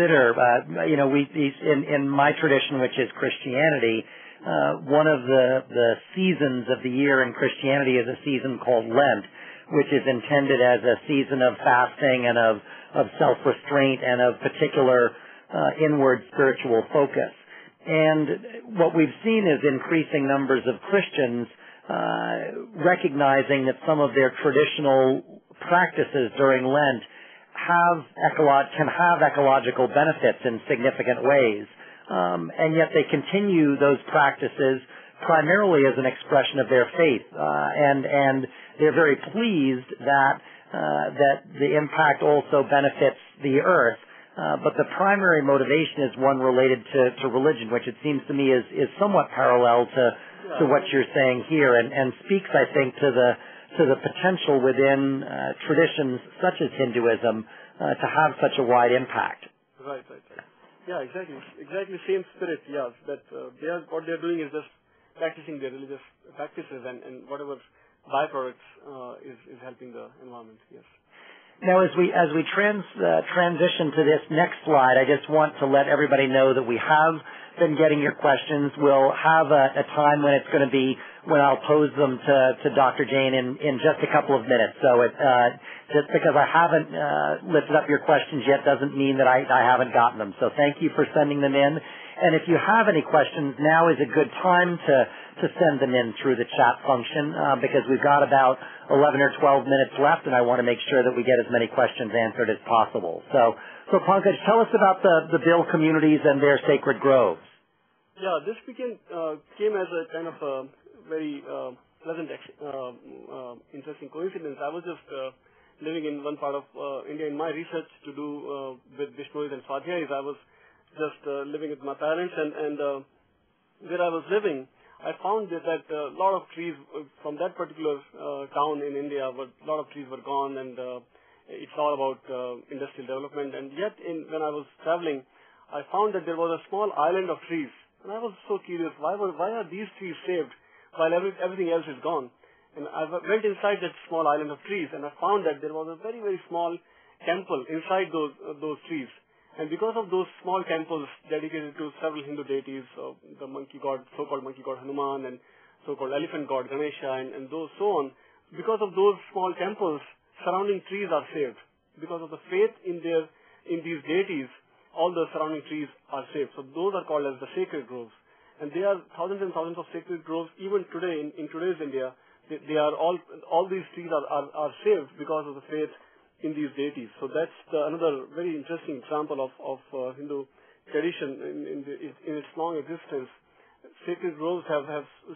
consider, in my tradition, which is Christianity, one of the seasons of the year in Christianity is a season called Lent, which is intended as a season of fasting and of self-restraint and of particular inward spiritual focus. And what we've seen is increasing numbers of Christians recognizing that some of their traditional practices during Lent can have ecological benefits in significant ways. And yet they continue those practices primarily as an expression of their faith. And they're very pleased that the impact also benefits the earth. But the primary motivation is one related to religion, which it seems to me is somewhat parallel to what you're saying here, and speaks, I think, to the potential within traditions such as Hinduism to have such a wide impact. Right. Yeah, exactly. Same spirit. Yeah, that what they're doing is just practicing their religious practices, and whatever byproducts is helping the environment. Yes. Now, as we transition to this next slide, I just want to let everybody know that we have been getting your questions. We'll have a time when it's going to be when I'll pose them to Dr. Jain in just a couple of minutes. So just because I haven't lifted up your questions yet doesn't mean that I haven't gotten them. So thank you for sending them in. And if you have any questions, now is a good time to send them in through the chat function because we've got about 11 or 12 minutes left, and I want to make sure that we get as many questions answered as possible. So Pankaj, tell us about the Bhil communities and their sacred groves. Yeah, this came as a kind of a very pleasant, interesting coincidence. I was just living in one part of India in my research to do with Bishnois and Swadhyayis. I was just living with my parents, and where I was living, I found that a lot of trees from that particular town in India, a lot of trees were gone, and it's all about industrial development. And yet, when I was traveling, I found that there was a small island of trees, and I was so curious, why are these trees saved while everything else is gone? And I went inside that small island of trees, and I found that there was a very, very small temple inside those trees. And because of those small temples dedicated to several Hindu deities, the monkey god, so-called monkey god Hanuman, and so-called elephant god Ganesha, and those so on, because of those small temples, surrounding trees are saved. Because of the faith in these deities, all the surrounding trees are saved. So those are called as the sacred groves. And there are thousands and thousands of sacred groves even today in today's India. They are all these trees are saved because of the faith in these deities. So that's another very interesting example of Hindu tradition in its long existence. Sacred groves have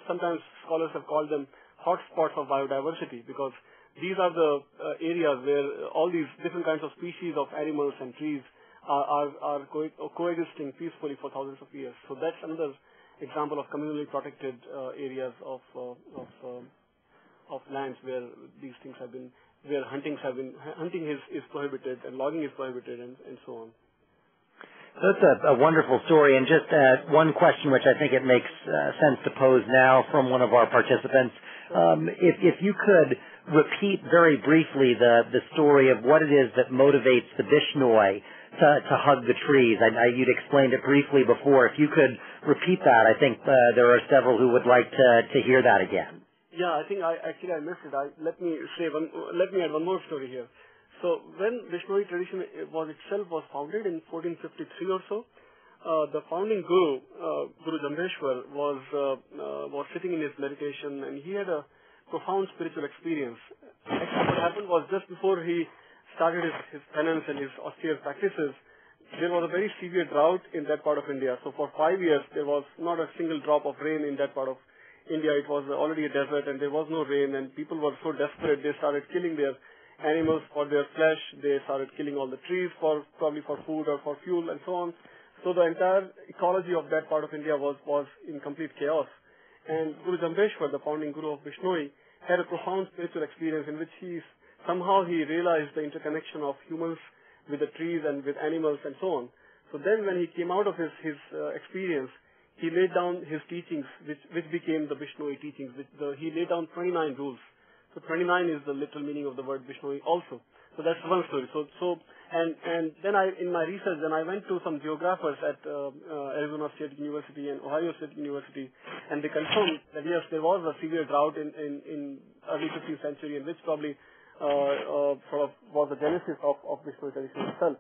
sometimes scholars have called them hotspots of biodiversity, because these are the areas where all these different kinds of species of animals and trees are coexisting peacefully for thousands of years. So that's another example of communally protected areas of lands where these things have been, where hunting is prohibited and logging is prohibited, and so on. That's a wonderful story. And just one question which I think it makes sense to pose now from one of our participants. If you could repeat very briefly the story of what it is that motivates the Bishnoi to hug the trees. You'd explained it briefly before. If you could repeat that, I think there are several who would like to hear that again. Yeah, I think I missed it. Let me add one more story here. So when Bishnoi tradition was founded in 1453 or so, the founding guru, Guru Jambheshwar, was sitting in his meditation, and he had a profound spiritual experience. Actually, what happened was, just before he started his penance and his austere practices, there was a very severe drought in that part of India. So for 5 years, there was not a single drop of rain in that part of India. It was already a desert, and there was no rain, and people were so desperate, they started killing their animals for their flesh. They started killing all the trees probably for food or for fuel and so on. So the entire ecology of that part of India was in complete chaos. And Guru Jambheshwar, the founding guru of Bishnoi, had a profound spiritual experience in which he realized the interconnection of humans with the trees and with animals and so on. So then when he came out of his experience, he laid down his teachings, which became the Bishnoi teachings. He laid down 29 rules. So 29 is the literal meaning of the word Bishnoi also. So that's one story. And then in my research, then I went to some geographers at Arizona State University and Ohio State University, and they confirmed that yes, there was a severe drought in early 15th century, and which probably sort of was the genesis of Bishnoi tradition itself.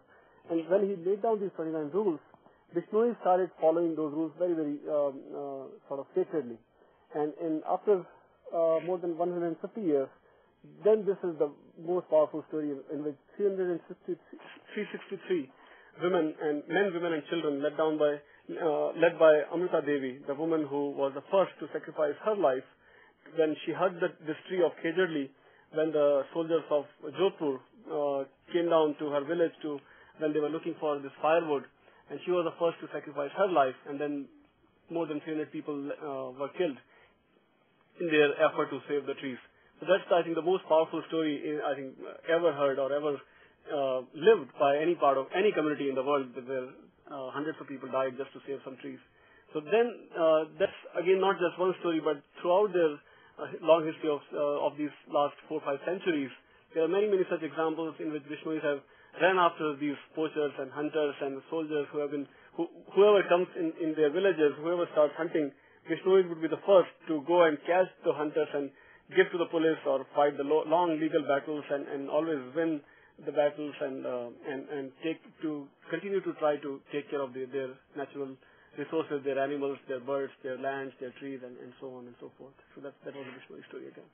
And when he laid down these 29 rules, Bishnoi started following those rules very, very sort of sacredly. And after more than 150 years, then this is the most powerful story in which 363 women and men, women, and children led by Amrita Devi, the woman who was the first to sacrifice her life when she hugged this tree of Khejarli when the soldiers of Jodhpur came down to her village when they were looking for this firewood, and she was the first to sacrifice her life, and then more than 300 people were killed in their effort to save the trees. So that's, I think, the most powerful story ever heard or ever lived by any part of any community in the world, where hundreds of people died just to save some trees. So then that's again not just one story, but throughout their long history of these last 4 or 5 centuries, there are many, many such examples in which Bishnois have ran after these poachers and hunters and soldiers whoever comes in their villages, whoever starts hunting, Bishnois would be the first to go and catch the hunters and give to the police or fight the long legal battles and always win the battles and continue to try to take care of their natural resources, their animals, their birds, their lands, their trees, and so on and so forth. So that was a Bishnois story again.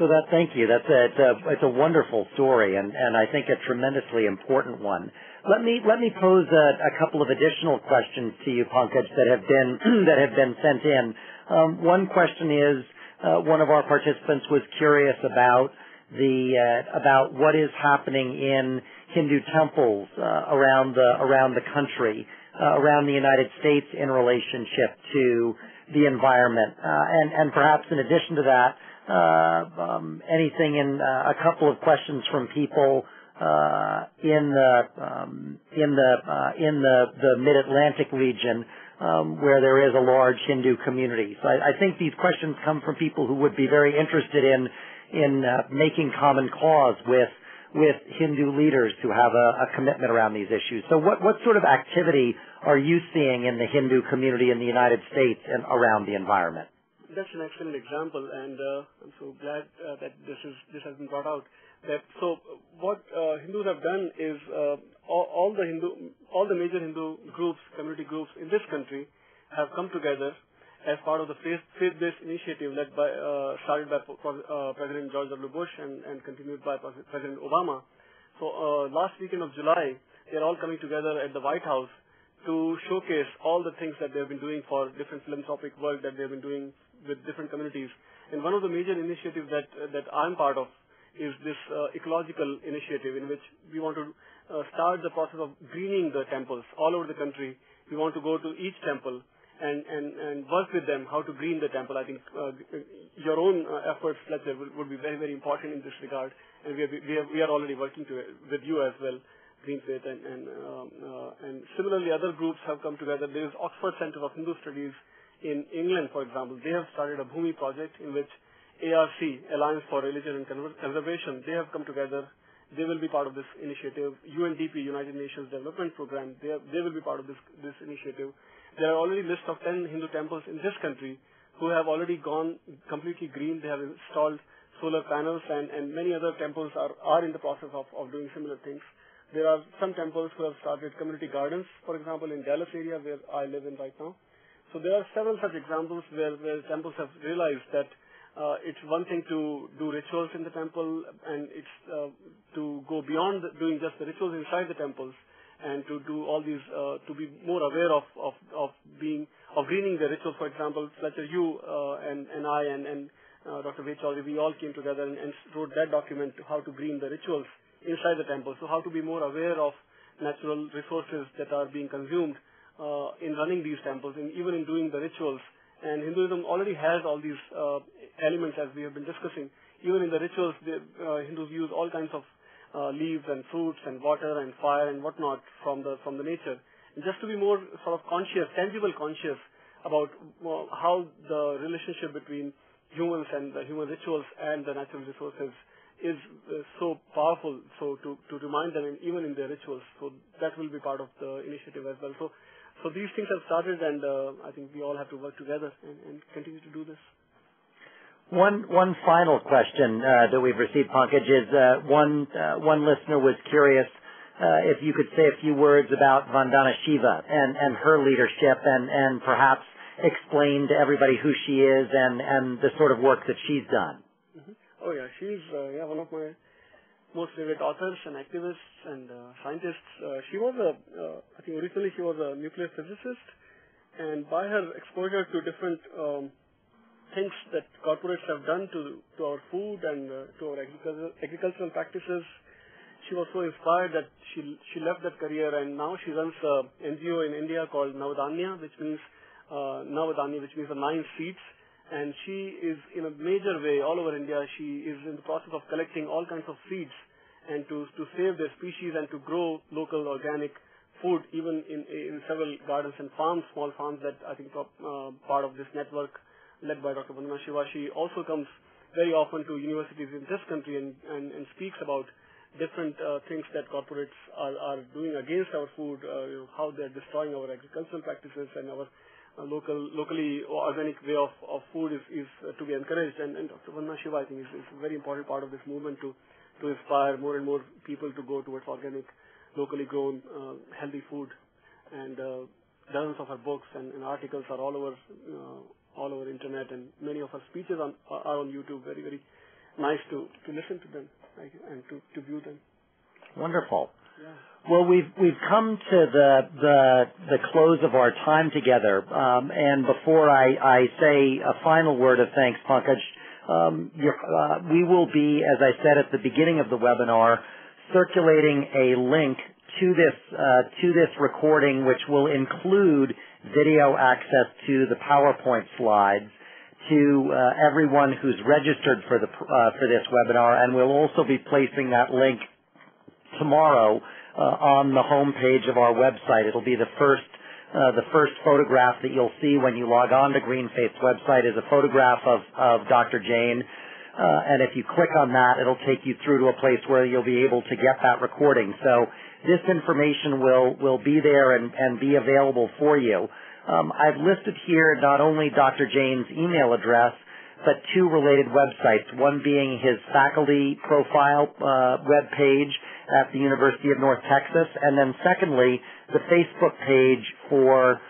So thank you. It's a wonderful story, and I think a tremendously important one. Let me pose a couple of additional questions to you, Pankaj, that have been sent in. One question is, one of our participants was curious about what is happening in Hindu temples around the country, around the United States in relationship to the environment, and perhaps in addition to that, anything in a couple of questions from people in the Mid-Atlantic region, where there is a large Hindu community. So I think these questions come from people who would be very interested in making common cause with Hindu leaders who have a commitment around these issues. So what sort of activity are you seeing in the Hindu community in the United States and around the environment? That's an excellent example, and I'm so glad that this has been brought out. So what Hindus have done is all the major Hindu groups, community groups in this country have come together as part of the faith-based initiative started by President George W. Bush and continued by President Obama. So last weekend of July, they're all coming together at the White House to showcase all the things that they've been doing for different philanthropic work that they've been doing with different communities. And one of the major initiatives that I'm part of is this ecological initiative, in which we want to start the process of greening the temples all over the country. We want to go to each temple and work with them how to green the temple. I think your own efforts, Fletcher, would be very, very important in this regard, and we are already working with you as well, Greenfaith, and similarly other groups have come together. There is Oxford Center of Hindu Studies in England, for example. They have started a Bhumi project in which ARC, Alliance for Religion and Conservation, they have come together. They will be part of this initiative. UNDP, United Nations Development Program, they will be part of this initiative. There are already lists of 10 Hindu temples in this country who have already gone completely green. They have installed solar panels, and many other temples are in the process of doing similar things. There are some temples who have started community gardens, for example, in Dallas area where I live in right now. So there are several such examples where temples have realized that it's one thing to do rituals in the temple, and it's to go beyond doing just the rituals inside the temples, and to do all these, to be more aware of greening the rituals. For example, Fletcher, you and I and Dr. Ved Chaudhary, we all came together and wrote that document how to green the rituals inside the temple. So how to be more aware of natural resources that are being consumed in running these temples, and even in doing the rituals. And Hinduism already has all these elements, as we have been discussing. Even in the rituals, Hindus use all kinds of leaves and fruits and water and fire and whatnot from the nature. And just to be more sort of conscious, tangible conscious about how the relationship between humans and the human rituals and the natural resources is so powerful. So to remind them, even in their rituals. So that will be part of the initiative as well. So these things have started, and I think we all have to work together and continue to do this. One final question that we've received, Pankaj, is one listener was curious if you could say a few words about Vandana Shiva and her leadership, and perhaps explain to everybody who she is and the sort of work that she's done. Mm-hmm. Oh yeah, she's one of my most favorite authors and activists and scientists. She was I think originally she was a nuclear physicist, and by her exposure to different things that corporates have done to our food and to our agricultural practices, she was so inspired that she left that career, and now she runs an NGO in India called Navadanya, which means the 9 seeds. And she is in a major way all over India. She is in the process of collecting all kinds of seeds and to save their species and to grow local organic food, even in several gardens and farms, small farms that I think are part of this network led by Dr. Vandana Shiva. She also comes very often to universities in this country and speaks about different things that corporates are doing against our food, how they're destroying our agricultural practices, and our locally organic way of food is to be encouraged. And Dr. Vandana Shiva, I think, is a very important part of this movement to inspire more and more people to go towards organic, locally grown, healthy food. And dozens of her books and articles are all over internet, and many of her speeches are on YouTube. Very, very nice to listen to them and to view them. Wonderful. Yeah. Well, we've come to the close of our time together, and before I say a final word of thanks, Pankaj, we will be, as I said at the beginning of the webinar, circulating a link to this recording, which will include video access to the PowerPoint slides to everyone who's registered for this webinar, and we'll also be placing that link tomorrow on the home page of our website. It'll be the first photograph that you'll see when you log on to GreenFaith's website is a photograph of Dr. Jain, and if you click on that, it'll take you through to a place where you'll be able to get that recording. So this information will be there and be available for you. I've listed here not only Dr. Jain's email address, but 2 related websites, one being his faculty profile web page at the University of North Texas, and then secondly, the Facebook page for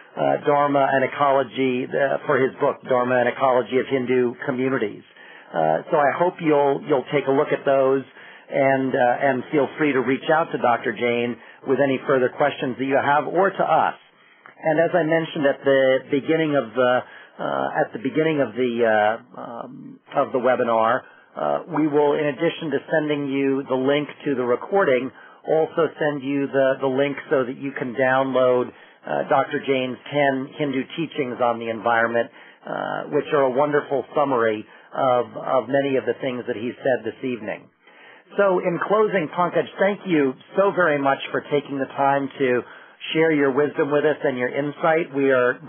Dharma and Ecology, for his book, Dharma and Ecology of Hindu Communities. So I hope you'll take a look at those and feel free to reach out to Dr. Jain with any further questions that you have, or to us. And as I mentioned at the beginning of the webinar, we will, in addition to sending you the link to the recording, also send you the link so that you can download Dr. Jain's 10 Hindu teachings on the environment, which are a wonderful summary of many of the things that he said this evening. So in closing, Pankaj, thank you so very much for taking the time to share your wisdom with us and your insight. We're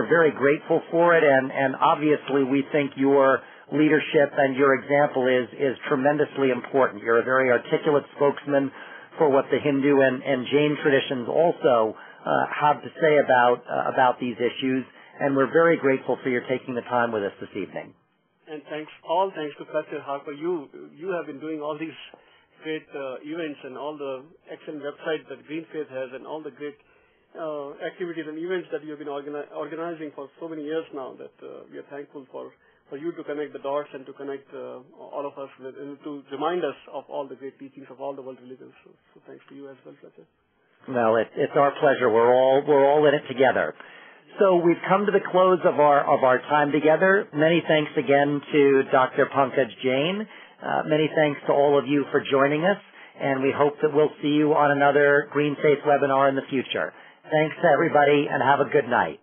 very grateful for it, and obviously we think your leadership and your example is tremendously important. You're a very articulate spokesman for what the Hindu and Jain traditions also have to say about these issues, and we're very grateful for your taking the time with us this evening. And all thanks to Professor Harper. You have been doing all these great events and all the excellent websites that GreenFaith has, and all the great activities and events that you have been organizing for so many years now, that we are thankful for you to connect the dots and to connect all of us with, and to remind us of all the great teachings of all the world religions. So thanks to you as well, Professor. Well, it's our pleasure. We're all in it together. So we've come to the close of our time together. Many thanks again to Dr. Pankaj Jain. Many thanks to all of you for joining us, and we hope that we'll see you on another GreenFaith webinar in the future. Thanks to everybody, and have a good night.